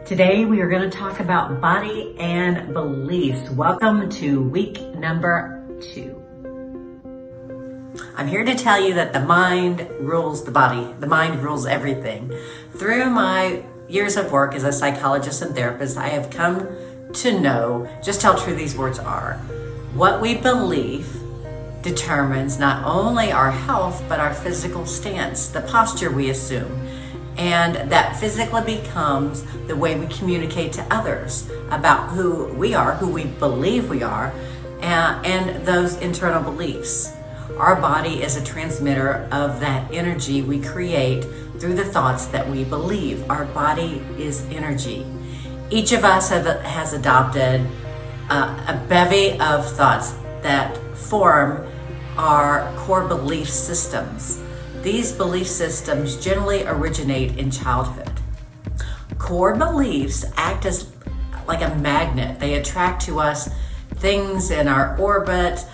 Today we are going to talk about body and beliefs. Welcome to week number 2. I'm here to tell you that the mind rules the body. The mind rules everything. Through my years of work as a psychologist and therapist, I have come to know just how true these words are. What we believe determines not only our health, but our physical stance, the posture we assume. And that physically becomes the way we communicate to others about who we are, who we believe we are, and those internal beliefs. Our body is a transmitter of that energy we create through the thoughts that we believe. Our body is energy. Each of us has adopted a bevy of thoughts that form our core belief systems. These belief systems generally originate in childhood. Core beliefs act as like a magnet. They attract to us things in our orbit.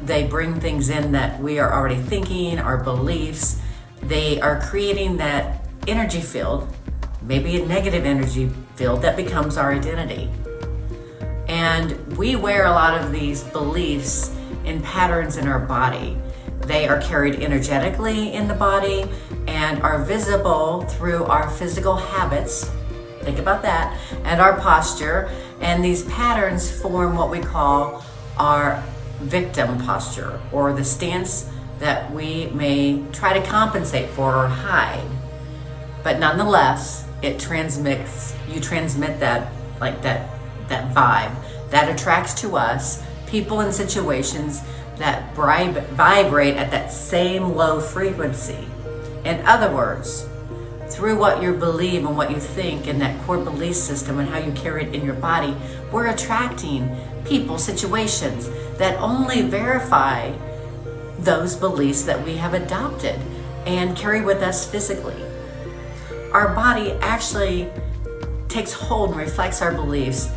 They bring things in that we are already thinking, our beliefs. They are creating that energy field, maybe a negative energy field that becomes our identity. And we wear a lot of these beliefs in patterns in our body. They are carried energetically in the body and are visible through our physical habits. Think about that. And our posture. And these patterns form what we call our victim posture, or the stance that we may try to compensate for or hide. But nonetheless, you transmit that, like that vibe that attracts to us people and situations that vibrate at that same low frequency. In other words, through what you believe and what you think in that core belief system and how you carry it in your body, we're attracting people, situations that only verify those beliefs that we have adopted and carry with us physically. Our body actually takes hold and reflects our beliefs,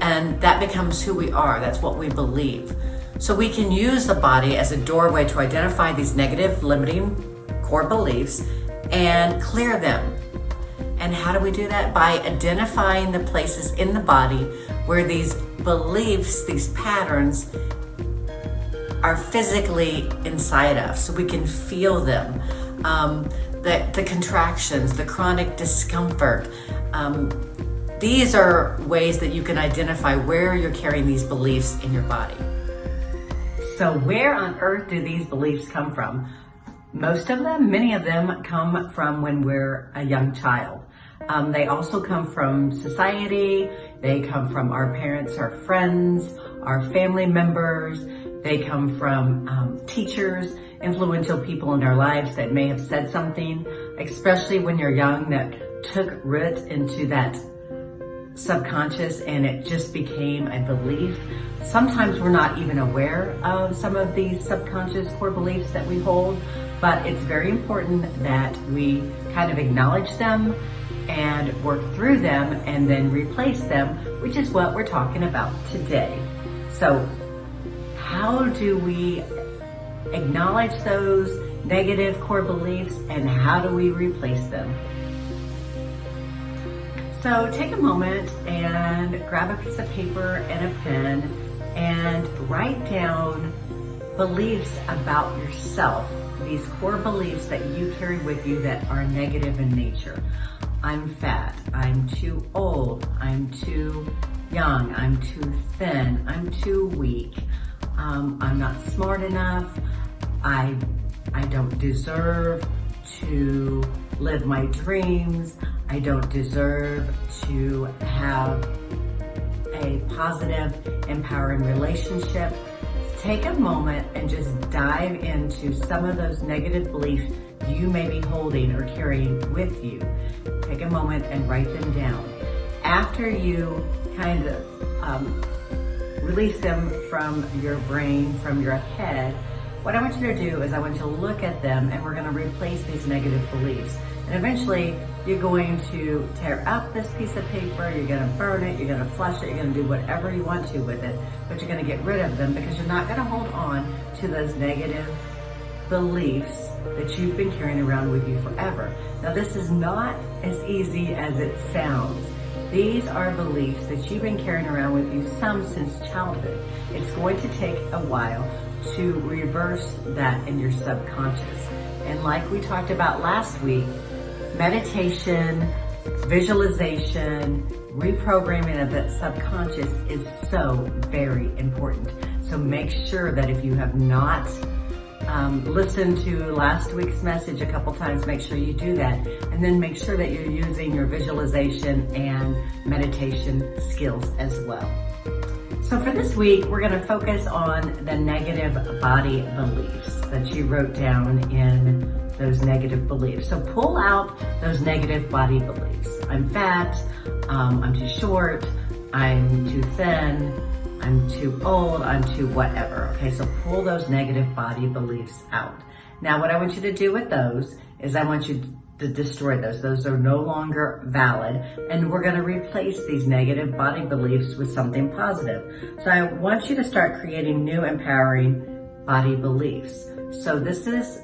and that becomes who we are. That's what we believe. So we can use the body as a doorway to identify these negative, limiting core beliefs and clear them. And how do we do that? By identifying the places in the body where these beliefs, these patterns are physically inside us, so we can feel them. The contractions, the chronic discomfort. These are ways that you can identify where you're carrying these beliefs in your body. So where on earth do these beliefs come from? Many of them come from when we're a young child. They also come from society. They come from our parents, our friends, our family members. They come from teachers, influential people in our lives that may have said something, especially when you're young, that took root into that subconscious and it just became a belief. Sometimes we're not even aware of some of these subconscious core beliefs that we hold, but it's very important that we kind of acknowledge them and work through them and then replace them, which is what we're talking about today. So how do we acknowledge those negative core beliefs and how do we replace them? So take a moment and grab a piece of paper and a pen and write down beliefs about yourself, these core beliefs that you carry with you that are negative in nature. I'm fat, I'm too old, I'm too young, I'm too thin, I'm too weak, I'm not smart enough, I don't deserve to live my dreams, I don't deserve to have a positive, empowering relationship. Take a moment and just dive into some of those negative beliefs you may be holding or carrying with you. Take a moment and write them down. After you kind of release them from your brain, from your head, what I want you to do is I want you to look at them and we're going to replace these negative beliefs. And eventually you're going to tear up this piece of paper, you're going to burn it, you're going to flush it, you're going to do whatever you want to with it, but you're going to get rid of them because you're not going to hold on to those negative beliefs that you've been carrying around with you forever. Now, this is not as easy as it sounds. These are beliefs that you've been carrying around with you, some since childhood. It's going to take a while to reverse that in your subconscious. And like we talked about last week, meditation, visualization, reprogramming of that subconscious is so very important. So make sure that if you have not listened to last week's message a couple times, make sure you do that. And then make sure that you're using your visualization and meditation skills as well. So for this week, we're going to focus on the negative body beliefs that you wrote down in those negative beliefs. So pull out those negative body beliefs. I'm fat, I'm too short, I'm too thin, I'm too old, I'm too whatever. Okay, so pull those negative body beliefs out. Now, what I want you to do with those is I want you to destroy those. Those are no longer valid, and we're going to replace these negative body beliefs with something positive. So I want you to start creating new empowering body beliefs. So this is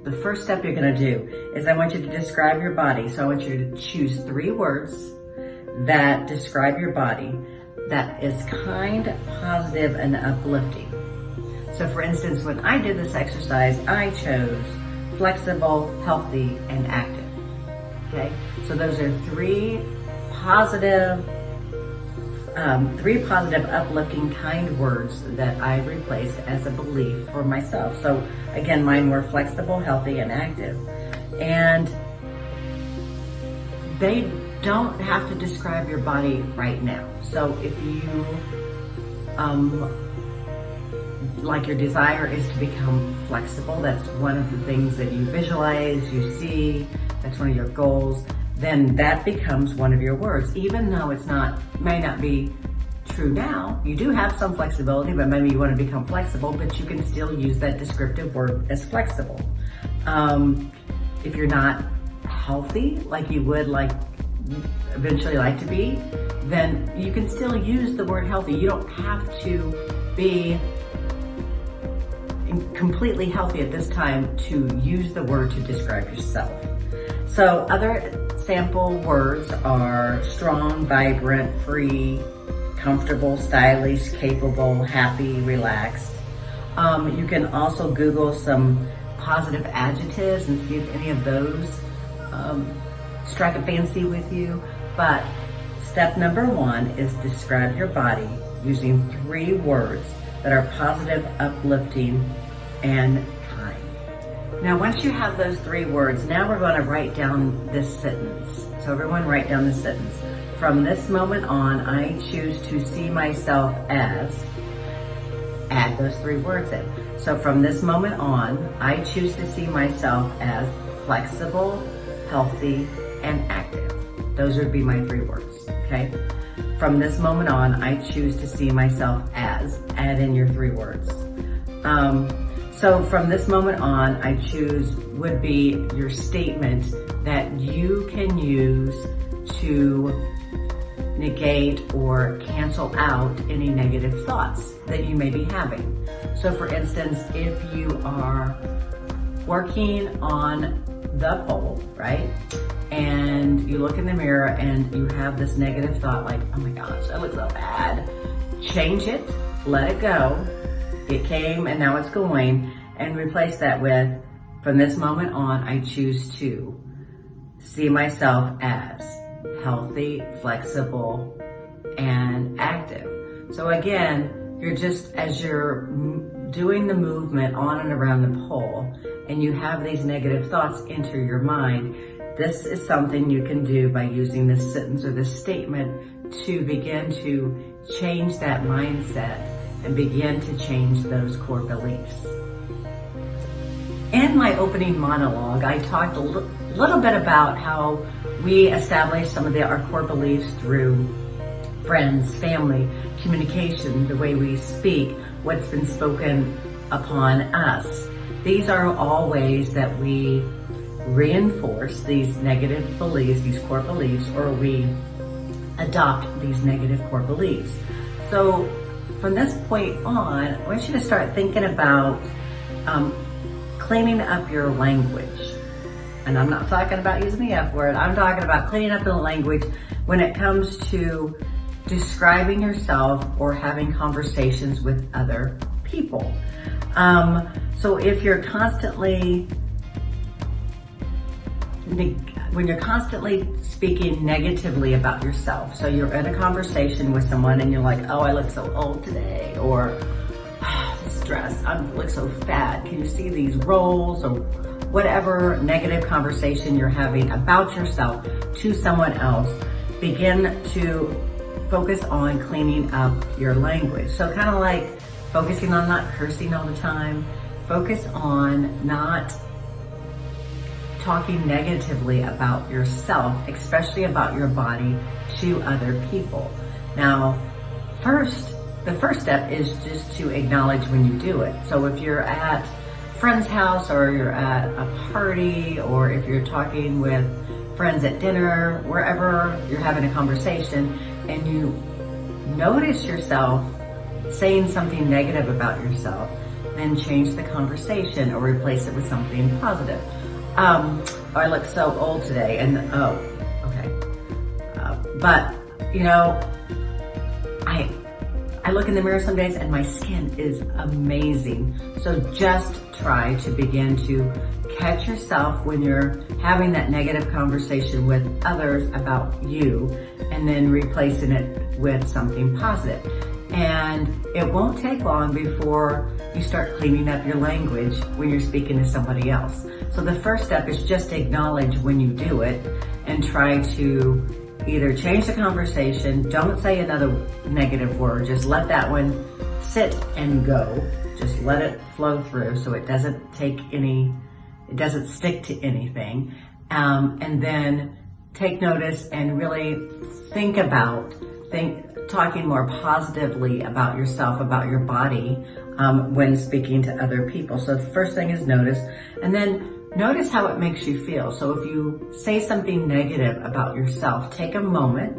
the first step you're going to do is I want you to describe your body. So I want you to choose 3 words that describe your body that is kind, positive, and uplifting. So for instance, when I did this exercise, I chose flexible, healthy, and active. Okay, so those are 3 positive, uplifting, kind words that I've replaced as a belief for myself. So again, mine were flexible, healthy, and active. And they don't have to describe your body right now. So if you, like your desire is to become flexible, that's one of the things that you visualize, you see, that's one of your goals, then that becomes one of your words. Even though may not be true now, you do have some flexibility, but maybe you want to become flexible, but you can still use that descriptive word as flexible. If you're not healthy, like you would eventually like to be, then you can still use the word healthy. You don't have to be completely healthy at this time to use the word to describe yourself. So other sample words are strong, vibrant, free, comfortable, stylish, capable, happy, relaxed. You can also Google some positive adjectives and see if any of those strike a fancy with you. But step number 1 is describe your body using 3 words that are positive, uplifting, and kind. Now, once you have those 3 words, now we're going to write down this sentence. So everyone write down this sentence. From this moment on, I choose to see myself as, add those 3 words in. So from this moment on, I choose to see myself as flexible, healthy, and active. Those would be my 3 words, okay? From this moment on, I choose to see myself as, add in your 3 words. So from this moment on, I choose would be your statement that you can use to negate or cancel out any negative thoughts that you may be having. So for instance, if you are working on the pole, right? And you look in the mirror and you have this negative thought like, oh my gosh, I look so bad. Change it, let it go. It came and now it's going, and replace that with, from this moment on, I choose to see myself as healthy, flexible, and active. So again, you're just, as you're doing the movement on and around the pole, and you have these negative thoughts enter your mind, this is something you can do by using this sentence or this statement to begin to change that mindset and begin to change those core beliefs. In my opening monologue, I talked a little bit about how we establish some of our core beliefs through friends, family, communication, the way we speak, what's been spoken upon us. These are all ways that we reinforce these negative beliefs, these core beliefs, or we adopt these negative core beliefs. So from this point on, I want you to start thinking about cleaning up your language. And I'm not talking about using the F word. I'm talking about cleaning up the language when it comes to describing yourself or having conversations with other people. So if you're constantly, when you're constantly speaking negatively about yourself, so you're in a conversation with someone and you're like, oh, I look so old today, or this dress, I look so fat, can you see these rolls, or whatever negative conversation you're having about yourself to someone else, begin to focus on cleaning up your language. So kind of like focusing on not cursing all the time, focus on not talking negatively about yourself, especially about your body, to other people. Now, the first step is just to acknowledge when you do it. So if you're at a friend's house, or you're at a party, or if you're talking with friends at dinner, wherever you're having a conversation, and you notice yourself saying something negative about yourself, then change the conversation or replace it with something positive. Oh, I look so old today, and oh, okay. But, you know, I look in the mirror some days and my skin is amazing. So just try to begin to catch yourself when you're having that negative conversation with others about you, and then replacing it with something positive. And it won't take long before you start cleaning up your language when you're speaking to somebody else. So the first step is just acknowledge when you do it and try to either change the conversation, don't say another negative word, just let that one sit and go. Just let it flow through so it doesn't stick to anything. And then take notice and really think talking more positively about yourself, about your body, when speaking to other people. So the first thing is notice, and then notice how it makes you feel. So if you say something negative about yourself, take a moment,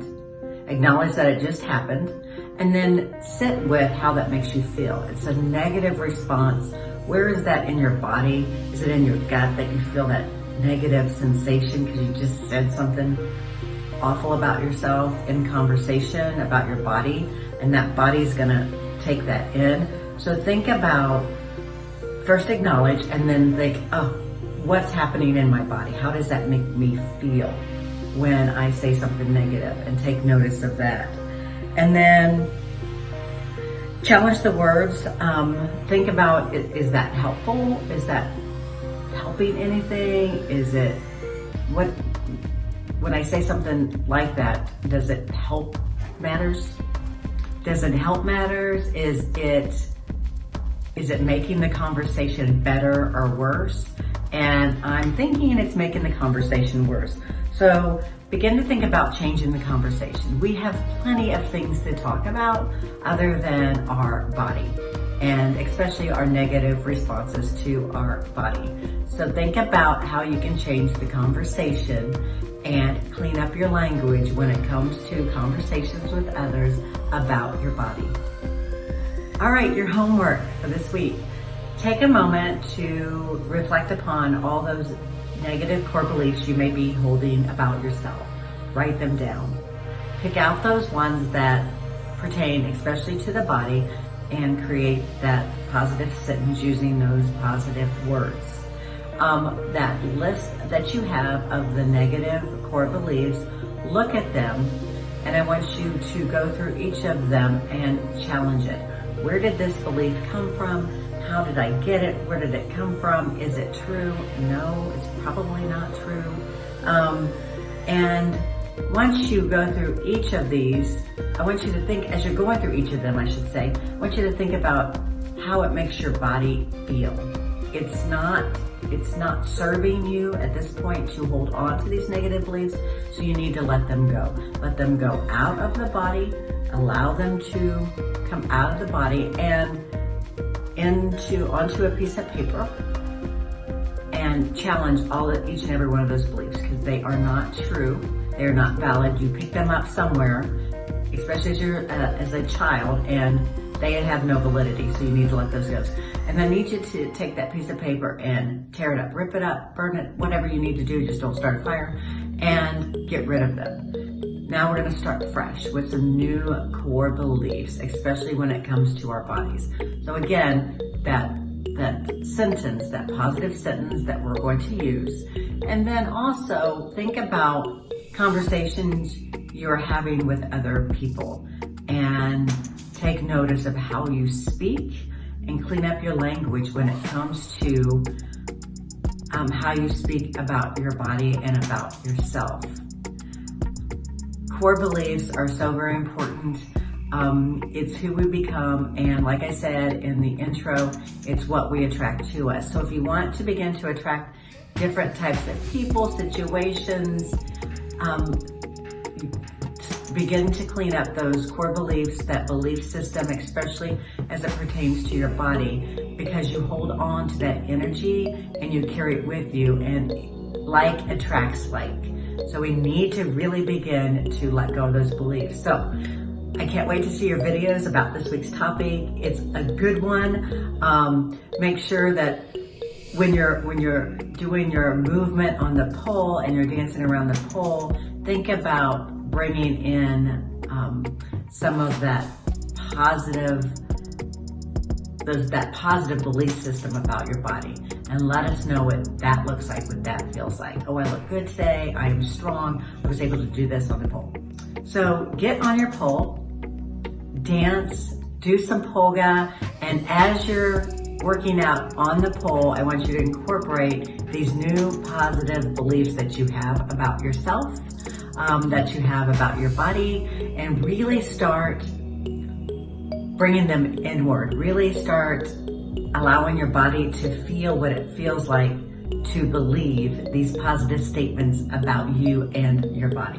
acknowledge that it just happened, and then sit with how that makes you feel. It's a negative response. Where is that in your body? Is it in your gut that you feel that negative sensation because you just said something awful about yourself in conversation about your body, and that body's gonna take that in? So think about, first acknowledge, and then think, oh, what's happening in my body? How does that make me feel when I say something negative? And take notice of that. And then challenge the words. Think about, is that helpful? Is that helping anything? Is it, when I say something like that, does it help matters? Does it help matters? Is it making the conversation better or worse? And I'm thinking it's making the conversation worse. So begin to think about changing the conversation. We have plenty of things to talk about other than our body, and especially our negative responses to our body. So think about how you can change the conversation and clean up your language when it comes to conversations with others about your body. All right, your homework for this week. Take a moment to reflect upon all those negative core beliefs you may be holding about yourself. Write them down. Pick out those ones that pertain especially to the body and create that positive sentence using those positive words. That list that you have of the negative core beliefs, look at them, and I want you to go through each of them and challenge it. Where did this belief come from? How did I get it? Where did it come from? Is it true? No, it's probably not true. And once you go through each of these, I want you to think, as you're going through each of them, I should say, I want you to think about how it makes your body feel. It's not serving you at this point to hold on to these negative beliefs, so you need to let them go. Let them go out of the body, allow them to come out of the body and onto a piece of paper, and challenge each and every one of those beliefs, because they are not true. They are not valid. You pick them up somewhere, especially as a child, and they have no validity, so you need to let those go. And I need you to take that piece of paper and tear it up, rip it up, burn it, whatever you need to do, just don't start a fire, and get rid of them. Now we're going to start fresh with some new core beliefs, especially when it comes to our bodies. So again, that sentence, that positive sentence that we're going to use. And then also think about conversations you're having with other people and take notice of how you speak and clean up your language when it comes to how you speak about your body and about yourself. Core beliefs are so very important. It's who we become, and like I said in the intro, it's what we attract to us. So if you want to begin to attract different types of people, situations, begin to clean up those core beliefs, that belief system, especially as it pertains to your body, because you hold on to that energy and you carry it with you, and like attracts like. So we need to really begin to let go of those beliefs. So I can't wait to see your videos about this week's topic. It's a good one. Make sure that when you're doing your movement on the pole and you're dancing around the pole, think about bringing in some of that positive belief system about your body, and let us know what that looks like, what that feels like. Oh, I look good today. I am strong. I was able to do this on the pole. So get on your pole, dance, do some polka, and as you're working out on the pole, I want you to incorporate these new positive beliefs that you have about yourself, that you have about your body, and really start bringing them inward. Really start allowing your body to feel what it feels like to believe these positive statements about you and your body.